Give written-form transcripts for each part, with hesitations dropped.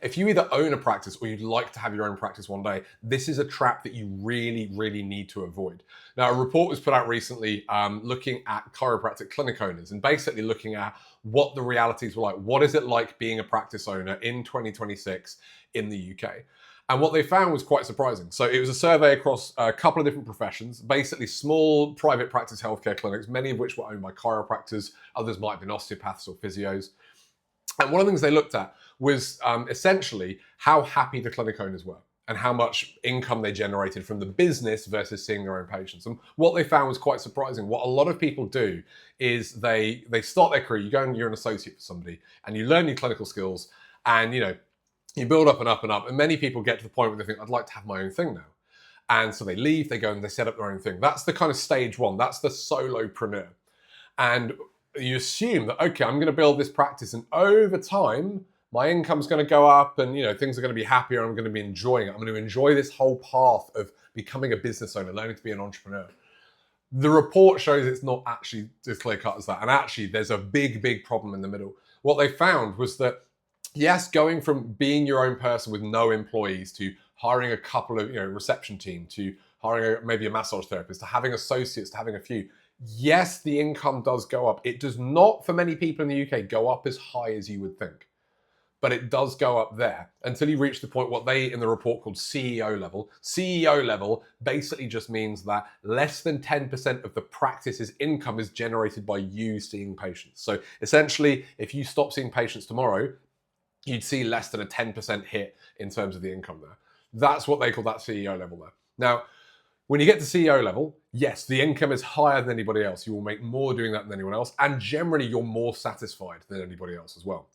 If you either own a practice or you'd like to have your own practice one day, this is a trap that you really, really need to avoid. Now, a report was put out recently looking at chiropractic clinic owners and basically looking at what the realities were like. What is it like being a practice owner in 2026 in the UK? And what they found was quite surprising. So it was a survey across a couple of different professions, basically small private practice healthcare clinics, many of which were owned by chiropractors, others might have been osteopaths or physios. And one of the things they looked at was essentially how happy the clinic owners were and how much income they generated from the business versus seeing their own patients. And what they found was quite surprising. What a lot of people do is they start their career, you go and you're an associate for somebody and you learn your clinical skills and you build up and up and up. And many people get to the point where they think, I'd like to have my own thing now. And so they leave, they go and they set up their own thing. That's the kind of stage one. That's the solopreneur. And you assume that, okay, I'm going to build this practice and over time, my income's going to go up and things are going to be happier and I'm going to be enjoying it. I'm going to enjoy this whole path of becoming a business owner, learning to be an entrepreneur. The report shows it's not actually as clear cut as that. And actually, there's a big, big problem in the middle. What they found was that, yes, going from being your own person with no employees to hiring a couple of, reception team, to hiring maybe a massage therapist, to having associates, to having a few, yes, the income does go up. It does not, for many people in the UK, go up as high as you would think. But it does go up there until you reach the point what they in the report called CEO level. CEO level basically just means that less than 10% of the practice's income is generated by you seeing patients. So essentially, if you stop seeing patients tomorrow, you'd see less than a 10% hit in terms of the income there. That's what they call that CEO level there. Now, when you get to CEO level, yes, the income is higher than anybody else. You will make more doing that than anyone else. And generally, you're more satisfied than anybody else as well.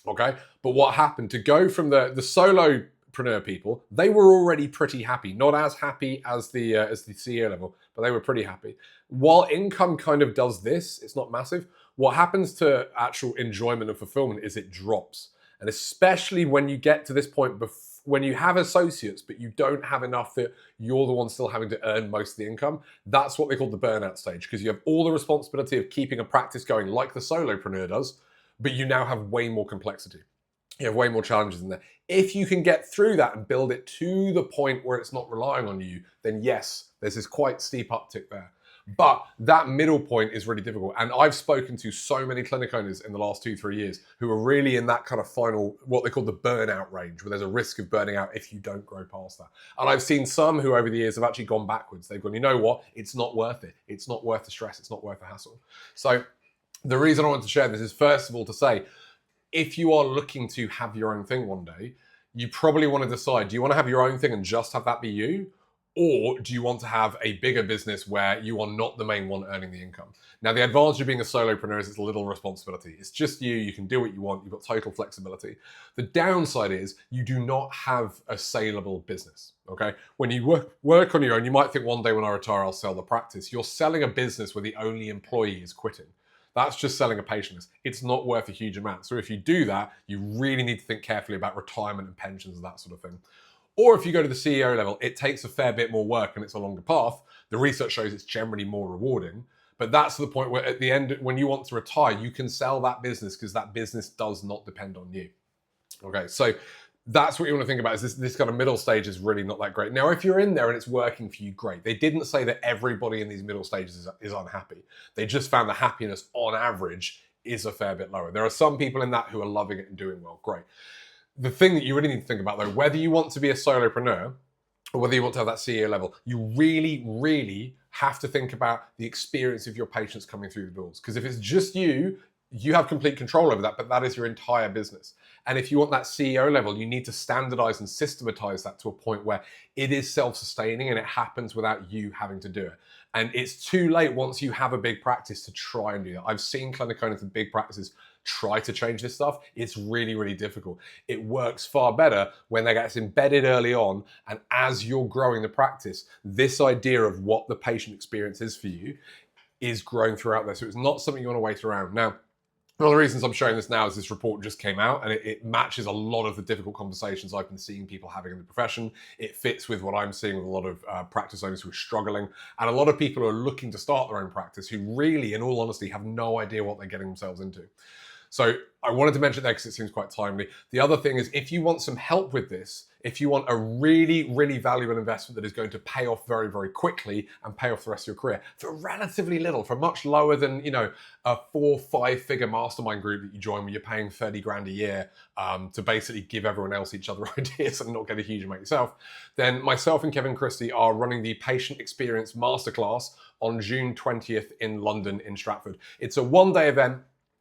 Okay, but what happened to go from the solopreneur people? They were already pretty happy, not as happy as the CEO level, but they were pretty happy. While income kind of does this, it's not massive. What happens to actual enjoyment and fulfillment is it drops, and especially when you get to this point, when you have associates but you don't have enough that you're the one still having to earn most of the income. That's what they call the burnout stage, because you have all the responsibility of keeping a practice going like the solopreneur does, but you now have way more complexity. You have way more challenges in there. If you can get through that and build it to the point where it's not relying on you, then yes, there's this quite steep uptick there. But that middle point is really difficult. And I've spoken to so many clinic owners in the last 2-3 years who are really in that kind of final, what they call the burnout range, where there's a risk of burning out if you don't grow past that. And I've seen some who over the years have actually gone backwards. They've gone, you know what? It's not worth it. It's not worth the stress. It's not worth the hassle. So the reason I wanted to share this is, first of all, to say, if you are looking to have your own thing one day, you probably want to decide, do you want to have your own thing and just have that be you? Or do you want to have a bigger business where you are not the main one earning the income? Now, the advantage of being a solopreneur is it's a little responsibility. It's just you. You can do what you want. You've got total flexibility. The downside is you do not have a saleable business, okay? When you work on your own, you might think one day when I retire, I'll sell the practice. You're selling a business where the only employee is quitting. That's just selling a patient list. It's not worth a huge amount. So if you do that, you really need to think carefully about retirement and pensions and that sort of thing. Or if you go to the CEO level, it takes a fair bit more work and it's a longer path. The research shows it's generally more rewarding. But that's the point where at the end, when you want to retire, you can sell that business because that business does not depend on you. Okay, so that's what you want to think about, is this kind of middle stage is really not that great. Now, if you're in there and it's working for you, great. They didn't say that everybody in these middle stages is unhappy. They just found the happiness on average is a fair bit lower. There are some people in that who are loving it and doing well, great. The thing that you really need to think about though, whether you want to be a solopreneur or whether you want to have that CEO level, you really, really have to think about the experience of your patients coming through the doors. Because if it's just you, you have complete control over that, but that is your entire business. And if you want that CEO level, you need to standardize and systematize that to a point where it is self-sustaining and it happens without you having to do it. And it's too late once you have a big practice to try and do that. I've seen clinic owners with big practices try to change this stuff. It's really, really difficult. It works far better when they get embedded early on. And as you're growing the practice, this idea of what the patient experience is for you is growing throughout there. So it's not something you want to wait around. Now, one of the reasons I'm showing this now is this report just came out and it matches a lot of the difficult conversations I've been seeing people having in the profession. It fits with what I'm seeing with a lot of practice owners who are struggling and a lot of people who are looking to start their own practice who really, in all honesty, have no idea what they're getting themselves into. So I wanted to mention that because it seems quite timely. The other thing is, if you want some help with this, if you want a really, really valuable investment that is going to pay off very, very quickly and pay off the rest of your career for relatively little, for much lower than, a 4-5 figure mastermind group that you join where you're paying 30 grand a year to basically give everyone else each other ideas and not get a huge amount yourself, then myself and Kevin Christie are running the Patient Experience Masterclass on June 20th in London, in Stratford. It's a one-day event.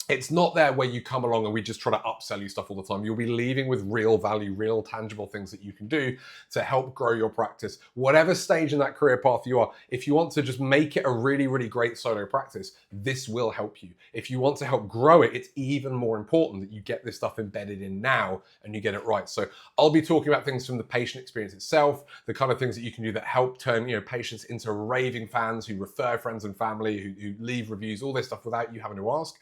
It's not there where you come along and we just try to upsell you stuff all the time. You'll be leaving with real value, real tangible things that you can do to help grow your practice. Whatever stage in that career path you are, if you want to just make it a really, really great solo practice, this will help you. If you want to help grow it, it's even more important that you get this stuff embedded in now and you get it right. So I'll be talking about things from the patient experience itself, the kind of things that you can do that help turn patients into raving fans who refer friends and family, who leave reviews, all this stuff without you having to ask.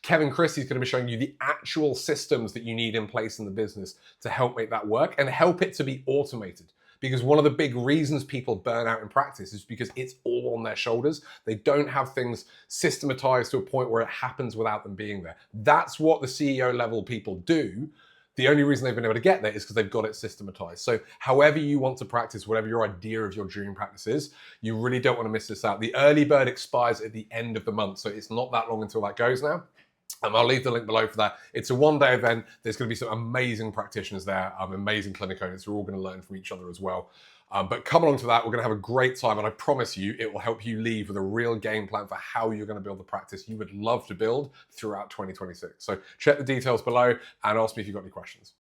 Kevin Christie is going to be showing you the actual systems that you need in place in the business to help make that work and help it to be automated. Because one of the big reasons people burn out in practice is because it's all on their shoulders. They don't have things systematized to a point where it happens without them being there. That's what the CEO level people do. The only reason they've been able to get there is because they've got it systematized. So however you want to practice, whatever your idea of your dream practice is, you really don't want to miss this out. The early bird expires at the end of the month, so it's not that long until that goes now. I'll leave the link below for that. It's a one-day event. There's going to be some amazing practitioners there, amazing clinic owners who are all going to learn from each other as well. But come along to that. We're going to have a great time, and I promise you it will help you leave with a real game plan for how you're going to build the practice you would love to build throughout 2026. So check the details below and ask me if you've got any questions.